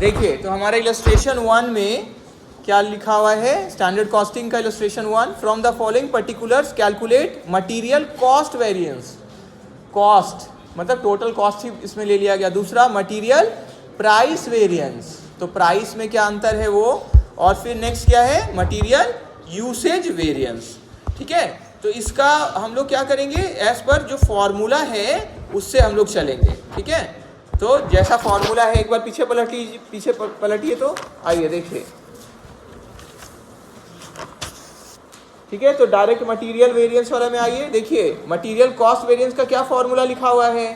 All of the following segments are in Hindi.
देखिए तो हमारा इलस्ट्रेशन 1 में क्या लिखा हुआ है, स्टैंडर्ड कॉस्टिंग का illustration 1, from the following particulars calculate material cost variance. Cost मतलब टोटल कॉस्ट ही इसमें ले लिया गया। दूसरा मटेरियल प्राइस वेरिएंस, तो प्राइस में क्या अंतर है वो, और फिर नेक्स्ट क्या है मटेरियल यूसेज वेरिएंस। ठीक है, तो इसका हम लोग क्या करेंगे, एज पर जो फॉर्मूला है उससे हम लोग चलेंगे। ठीक है, तो जैसा फॉर्मूला है एक बार पीछे पलटिए तो आइए देखिए। ठीक है, तो डायरेक्ट मटेरियल वेरिएंस वाला में आइए। देखिए मटेरियल कॉस्ट वेरिएंस का क्या फॉर्मूला लिखा हुआ है,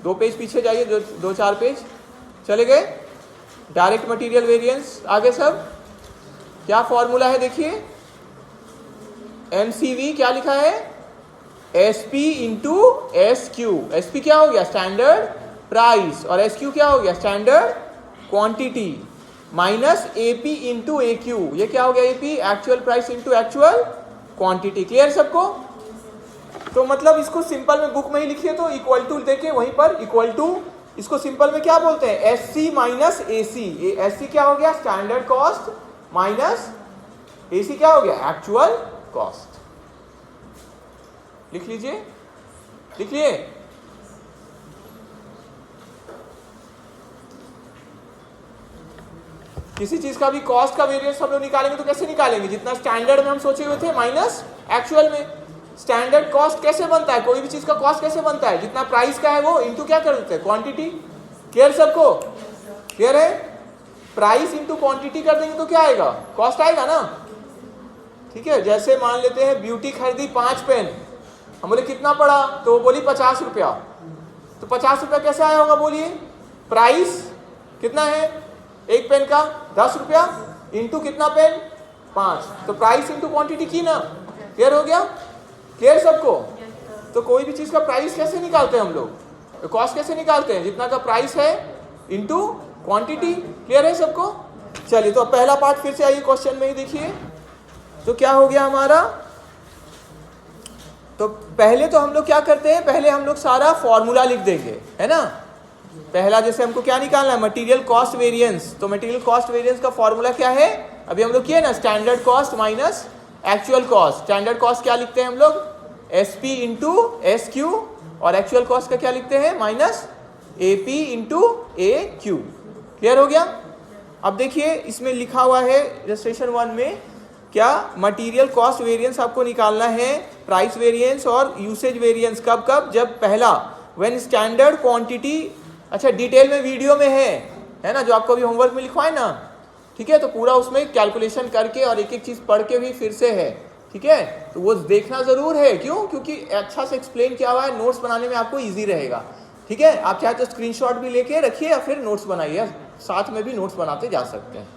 2 पेज पीछे जाइए, 2-4 पेज चले गए। डायरेक्ट मटेरियल वेरिएंस आगे सब क्या फॉर्मूला है, देखिए एमसीवी क्या लिखा है, SP into S Q. SP क्या हो गया, स्टैंडर्ड प्राइस, और एस क्यू क्या हो गया, standard quantity, minus AP into A Q, ये क्या हो गया, AP actual price into actual quantity. Clear सबको? तो मतलब इसको सिंपल में बुक में ही लिखिए, तो इक्वल टू देके वहीं पर इक्वल टू, इसको सिंपल में क्या बोलते हैं, एस सी माइनस ए सी। एस सी क्या हो गया, स्टैंडर्ड कॉस्ट, माइनस ए सी क्या हो गया, एक्चुअल कॉस्ट। लिख लीजिए, लिख लिए। किसी चीज का भी कॉस्ट का वेरिएंस हम लोग निकालेंगे तो कैसे निकालेंगे, जितना स्टैंडर्ड में हम सोचे हुए थे माइनस एक्चुअल में। स्टैंडर्ड कॉस्ट कैसे बनता है, कोई भी चीज का कॉस्ट कैसे बनता है, जितना प्राइस का है वो इंटू क्या कर देते हैं, क्वांटिटी। क्लियर सबको? क्लियर है? प्राइस इंटू क्वांटिटी कर देंगे तो क्या आएगा, कॉस्ट आएगा ना। ठीक है, जैसे मान लेते हैं ब्यूटी खरीदी 5 पेन, हम बोले कितना पड़ा, तो वो बोली 50 रुपया। तो 50 रुपया कैसे आया होगा बोलिए, प्राइस कितना है एक पेन का, 10 रुपया, इंटू कितना पेन, 5, तो प्राइस इंटू क्वांटिटी की ना। क्लियर हो गया? क्लियर सबको? तो कोई भी चीज का प्राइस कैसे निकालते हैं हम लोग, तो कॉस्ट कैसे निकालते हैं, जितना का प्राइस है इंटू क्वांटिटी। क्लियर है सबको? चलिए तो पहला पार्ट फिर से आइए क्वेश्चन में ही देखिए। तो क्या हो गया हमारा, तो पहले तो हम लोग क्या करते हैं, पहले हम लोग सारा फॉर्मूला लिख देंगे, है ना। पहला जैसे हमको क्या निकालना है, मटेरियल कॉस्ट वेरिएंस, तो मटेरियल कॉस्ट वेरिएंस का फॉर्मूला क्या है, अभी हम लोग किए ना, standard cost minus actual cost. Standard cost क्या लिखते हैं हम लोग, एसपी इंटू एस क्यू, और एक्चुअल कॉस्ट का क्या लिखते हैं, minus AP into A Q. Clear हो गया? अब देखिए इसमें लिखा हुआ है रजिस्ट्रेशन 1 में क्या, मटेरियल कॉस्ट वेरिएंस आपको निकालना है, प्राइस वेरिएंस और यूसेज वेरिएंस कब कब, जब पहला व्हेन स्टैंडर्ड क्वांटिटी, अच्छा डिटेल में वीडियो में है ना, जो आपको अभी होमवर्क में लिखवाए ना। ठीक है, तो पूरा उसमें कैलकुलेशन करके और एक एक चीज पढ़ के भी फिर से है। ठीक है, तो वो देखना जरूर है, क्यों, क्योंकि अच्छा से एक्सप्लेन किया हुआ है, नोट्स बनाने में आपको ईजी रहेगा। ठीक है, आप चाहे तो स्क्रीनशॉट भी लेके रखिए या फिर नोट्स बनाइए, साथ में भी नोट्स बनाते जा सकते हैं।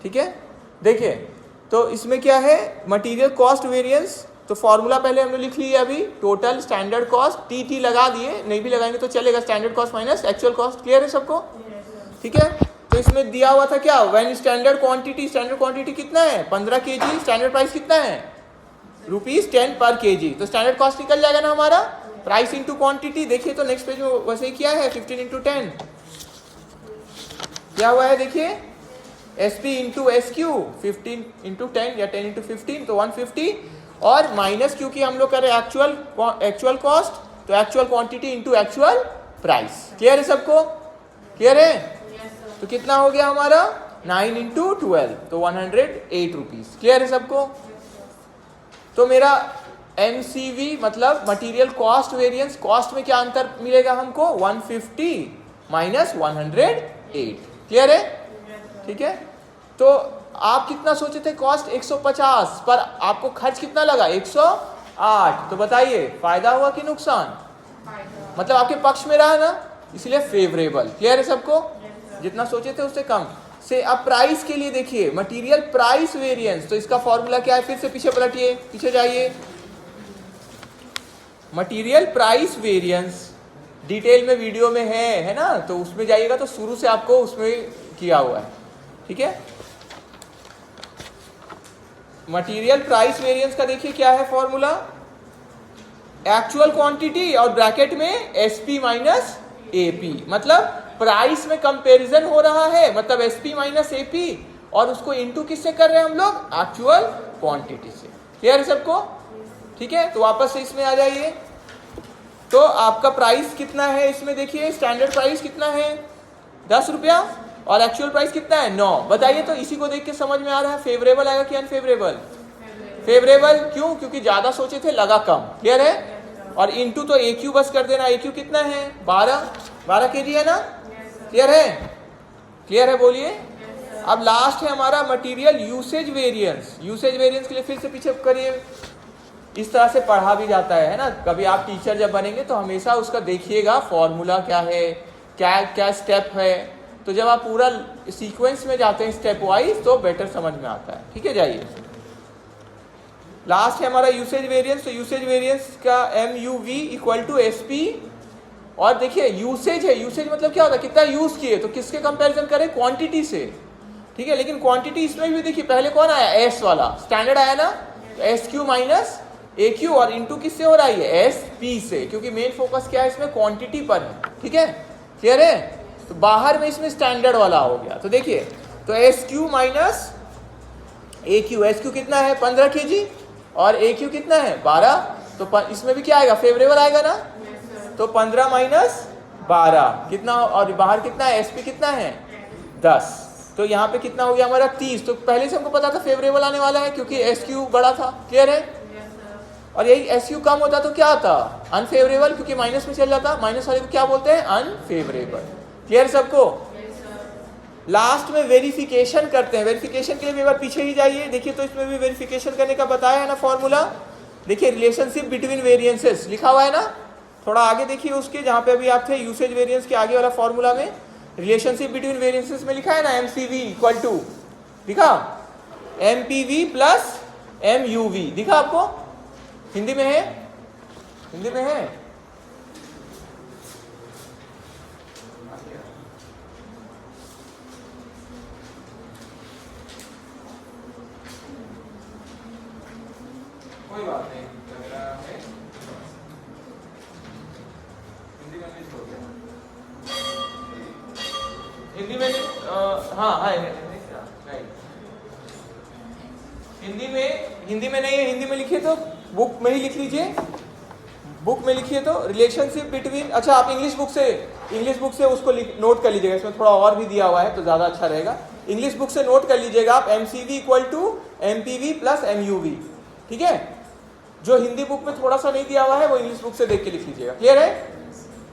ठीक है, देखिए तो इसमें क्या है, मटेरियल कॉस्ट वेरिएंस, तो फॉर्मूला पहले हमने लिख लिया अभी, टोटल स्टैंडर्ड कॉस्ट, टी लगा दिए, नहीं भी लगाएंगे तो चलेगा, standard cost minus actual cost. Clear है सबको? ठीक है, तो इसमें दिया हुआ था क्या, when standard quantity, standard quantity कितना है 15 kg, स्टैंडर्ड प्राइस कितना है ₹10 पर kg, तो स्टैंडर्ड कॉस्ट निकल जाएगा ना हमारा, प्राइस इंटू क्वांटिटी। देखिए तो नेक्स्ट पेज में वैसे ही किया है, 15 इंटू 10 क्या हुआ है, देखिए SP into S Q, 15 into 10 या 10 इंटू 15, तो 150, और माइनस क्योंकि हम लोग कर रहे हैं एक्चुअल कॉस्ट, तो actual quantity into actual price. Clear है सबको? क्लियर है? तो कितना हो गया हमारा, 9 इंटू 12, तो 108 रुपीज। क्लियर है सबको? तो मेरा MCV मतलब मटेरियल कॉस्ट वेरिएंस, कॉस्ट में क्या अंतर मिलेगा हमको, 150 माइनस 108। क्लियर है? ठीक है, तो आप कितना सोचे थे कॉस्ट 150, पर आपको खर्च कितना लगा 108, तो बताइए फायदा हुआ कि नुकसान, मतलब आपके पक्ष में रहा ना, इसलिए फेवरेबल। क्लियर है सबको? जितना सोचे थे उससे कम से। अब प्राइस के लिए देखिए, मटेरियल प्राइस वेरिएंस, तो इसका फॉर्मूला क्या है, फिर से पीछे पलटिए, पीछे जाइए। मटेरियल प्राइस वेरिएंस डिटेल में वीडियो में है ना, तो उसमें जाइएगा तो शुरू से आपको उसमें किया हुआ है। ठीक है, मटेरियल प्राइस वेरिएंस का देखिए क्या है फॉर्मूला, एक्चुअल क्वांटिटी और ब्रैकेट में एसपी माइनस एपी, मतलब प्राइस में कंपैरिजन हो रहा है, मतलब एसपी माइनस एपी, और उसको इनटू किससे कर रहे हैं हम लोग, एक्चुअल क्वांटिटी से। क्लियर है सबको? ठीक है, तो वापस से इसमें आ जाइए। तो आपका प्राइस कितना है इसमें, देखिए स्टैंडर्ड प्राइस कितना है 10 रुपया, और एक्चुअल प्राइस कितना है 9। बताइए तो इसी को देख के समझ में आ रहा है फेवरेबल आएगा कि अनफेवरेबल? फेवरेबल। क्यों? क्योंकि ज्यादा सोचे थे, लगा कम। क्लियर है? और इनटू तो ए क्यू बस कर देना, ए क्यू कितना है 12 केजी है ना। क्लियर है? क्लियर है बोलिए। अब लास्ट है हमारा material usage variance. Usage variance के लिए फिर से पीछे करिए, इस तरह से पढ़ा भी जाता है ना। कभी आप टीचर जब बनेंगे तो हमेशा उसका देखिएगा फॉर्मूला क्या है, क्या क्या स्टेप है। तो जब आप पूरा सीक्वेंस में जाते हैं स्टेप वाइज तो बेटर समझ में आता है। ठीक है, जाइए। लास्ट है हमारा यूसेज वेरिएंस। तो यूसेज वेरिएंस का MUV इक्वल टू SP। और देखिए यूसेज है, यूसेज मतलब क्या होता है, कितना यूज किए, तो किसके कंपैरिजन करें, क्वांटिटी से। ठीक है, लेकिन क्वांटिटी इसमें भी देखिए पहले कौन आया, S वाला स्टैंडर्ड आया ना, तो SQ माइनस AQ, और इनटू किससे हो रहा है, SP से, क्योंकि मेन फोकस क्या है इसमें, क्वांटिटी पर है। ठीक है, क्लियर है? तो बाहर में इसमें स्टैंडर्ड वाला हो गया। तो देखिए, तो SQ माइनस AQ, SQ कितना है 15 kg, और AQ कितना है 12, तो इसमें भी क्या आएगा, फेवरेबल आएगा ना। तो 15 माइनस 12 कितना, और बाहर कितना है, SP कितना है 10, तो यहाँ पे कितना हो गया हमारा 30। तो पहले से हमको पता था फेवरेबल आने वाला है क्योंकि SQ बड़ा था। क्लियर है? और यही SQ कम होता तो क्या आता, अनफेवरेबल, क्योंकि माइनस में चल जाता। माइनस वाले को क्या बोलते हैं, अनफेवरेबल। क्लियर सबको? लास्ट में वेरिफिकेशन करते हैं। वेरिफिकेशन के लिए भी एक बार पीछे ही जाइए, देखिए तो इसमें भी वेरिफिकेशन करने का बताया है ना फॉर्मूला। देखिए रिलेशनशिप बिटवीन वेरिएंसेस लिखा हुआ है ना, थोड़ा आगे देखिए उसके, जहाँ पे अभी आप थे यूसेज वेरिएंस के आगे वाला फॉर्मूला में रिलेशनशिप बिटवीन वेरिएंसेस में लिखा है ना, MCV इक्वल टू, लिखा MPV प्लस MUV, दिखा आपको? हिंदी में है, हिंदी में है। कोई बात नहीं, लग रहा है हिंदी में मिस हो गया। हिंदी में हाँ है, हिंदी में नहीं है, हिंदी में लिखिए तो बुक में ही लिख लीजिए, बुक में लिखिए तो रिलेशनशिप बिटवीन, अच्छा आप इंग्लिश बुक से उसको नोट कर लीजिएगा, इसमें थोड़ा और भी दिया हुआ है तो ज़्यादा अच्छा रहेगा। इंग्लिश बुक से नोट कर लीजिएगा आप, MCV equal to MPV plus MUV। ठीक है, जो हिंदी बुक में थोड़ा सा नहीं दिया हुआ है वो इंग्लिश बुक से देख के लिख लीजिएगा। क्लियर है?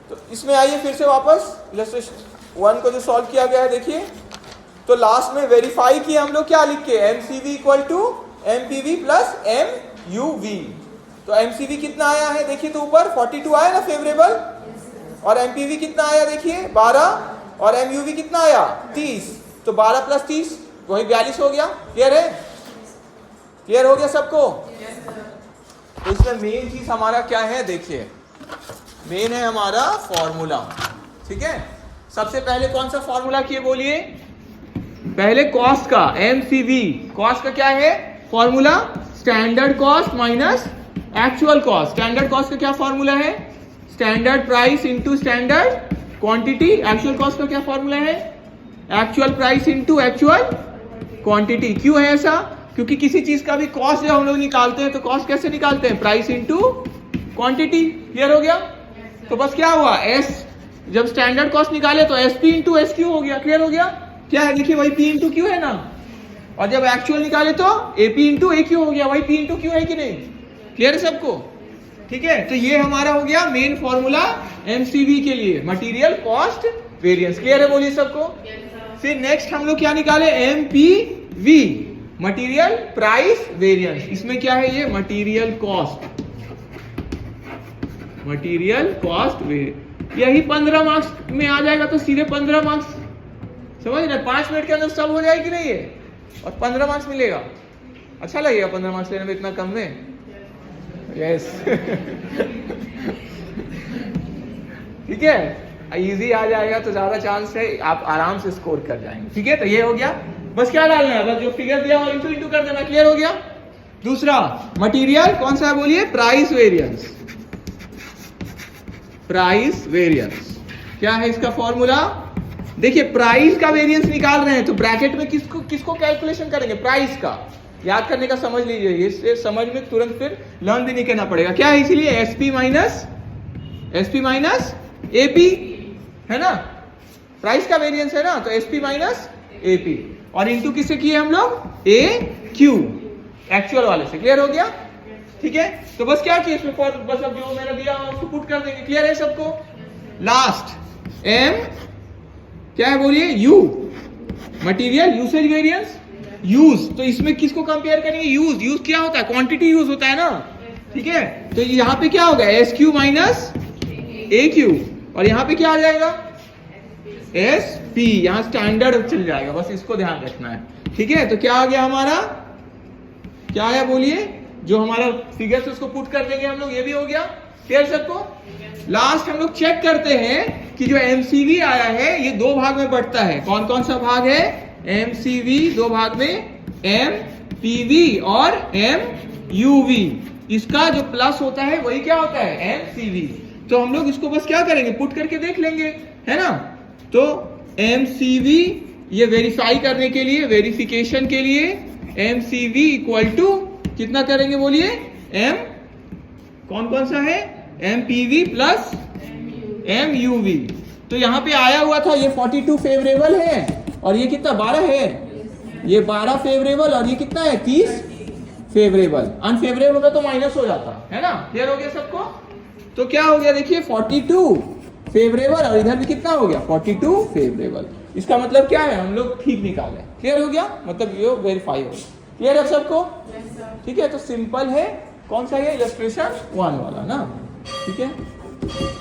तो इसमें आइए फिर से वापस इलस्ट्रेशन 1 को जो सॉल्व किया गया है देखिए, तो लास्ट में वेरीफाई किया हम लोग क्या लिख के, MCV equal to MPV plus MUV। तो MCV कितना आया है देखिए, तो ऊपर 42 आया ना फेवरेबल, और MPV कितना आया देखिए 12, और MUV कितना आया 30, तो 12 प्लस 30 वही 42 हो गया। क्लियर है? क्लियर हो गया सबको? तो इसमें मेन चीज हमारा क्या है देखिए, मेन है हमारा फॉर्मूला। ठीक है, सबसे पहले कौन सा फॉर्मूला किए बोलिए, पहले कॉस्ट का, MCV। कॉस्ट का क्या है formula, standard cost minus actual cost. Standard cost का क्या फॉर्मूला है, standard price into standard quantity. Actual cost का क्या फॉर्मूला है, actual price into actual quantity. क्यों है ऐसा, क्योंकि किसी चीज का भी कॉस्ट जब हम लोग निकालते हैं तो कॉस्ट कैसे निकालते हैं, प्राइस इनटू क्वांटिटी। क्लियर हो गया? तो बस क्या हुआ, S जब स्टैंडर्ड कॉस्ट निकाले तो SP इंटू SQ हो गया। क्लियर हो गया? क्या है देखिए, वही P इंटू Q है ना, और जब एक्चुअल निकाले तो AP इंटू AQ हो गया, वही P इंटू Q है कि नहीं। क्लियर है सबको? ठीक है, तो ये हमारा हो गया मेन फॉर्मूला MCV के लिए, मटेरियल कॉस्ट वेरिएंस। क्लियर है बोलिए सबको? फिर नेक्स्ट हम लोग क्या निकाले, MPV, मटेरियल प्राइस वेरिएंस। इसमें क्या है, ये मटेरियल कॉस्ट वेरिएंस। यही 15 मार्क्स में आ जाएगा, तो सीधे 15 मार्क्स, समझ रहे, 5 मिनट के अंदर सब हो जाएगी नहीं ये, और 15 मार्क्स मिलेगा। अच्छा लगेगा 15 मार्क्स लेने में इतना कम में? यस ठीक है, इजी आ जाएगा तो ज्यादा चांस है आप आराम से स्कोर कर जाएंगे। ठीक है, तो ये हो गया, बस क्या डालना है, बस जो फिगर दिया हुआ इंटू कर देना। क्लियर हो गया? दूसरा मटेरियल कौन सा है बोलिए, प्राइस वेरिएंस। प्राइस वेरिएंस क्या है इसका फॉर्मूला? देखिए प्राइस का वेरिएंस निकाल रहे हैं तो ब्रैकेट में किसको कैलकुलेशन करेंगे? प्राइस का। याद करने का समझ लीजिए, इससे समझ में तुरंत फिर लर्न भी नहीं करना पड़ेगा। क्या है इसीलिए एसपी माइनस एपी है ना, प्राइस का वेरिएंस है ना, तो एसपी माइनस एपी और इनटू किससे किए हम लोग? ए क्यू एक्चुअल वाले से। क्लियर हो गया? ठीक है, तो बस क्या किए इसमें बस अब जो मैंने दिया उसको पुट कर देंगे। क्लियर है सबको? लास्ट एम क्या है बोलिए? You material usage variance use. तो इसमें किसको कंपेयर करेंगे? यूज क्या होता है? क्वांटिटी यूज होता है ना। ठीक है, तो यहाँ पे क्या होगा? एस क्यू माइनस ए क्यू और यहाँ पे क्या आ जाएगा? S P. यहाँ स्टैंडर्ड चल जाएगा, बस इसको ध्यान रखना है। ठीक है, तो क्या आ गया हमारा? क्या आया बोलिए? जो हमारा फिगर से उसको पुट कर देंगे हम लोग। ये भी हो गया। क्लियर सबको? लास्ट हम लोग चेक करते हैं कि जो एमसीवी आया है ये दो भाग में बढ़ता है। कौन कौन सा भाग है? एमसीवी दो भाग में, एम पीवी और एम यूवी। इसका जो प्लस होता है वही क्या होता है? एमसीवी। तो हम लोग इसको बस क्या करेंगे? पुट करके देख लेंगे, है ना। तो एमसीवी ये वेरीफाई करने के लिए, वेरिफिकेशन के लिए एमसीवी इक्वल टू कितना करेंगे बोलिए? एम कौन कौन सा है? M PV plus M UV. तो यहाँ पे आया हुआ था ये 42 फेवरेबल है और ये कितना? 12 है। ये 12 फेवरेबल और ये कितना है? 30 फेवरेबल। अनफेवरेबल होगा तो माइनस हो जाता है ना। क्लियर हो गया सबको? तो क्या हो गया देखिए 42 फेवरेबल और इधर भी कितना हो गया? 42 फेवरेबल। इसका मतलब क्या है? हम लोग ठीक निकाले। क्लियर हो गया? मतलब ये वेरीफाई हो गया। क्लियर है सबको? ठीक है, तो सिंपल है। कौन सा है? इलस्ट्रेशन 1 वाला ना। ठीक है।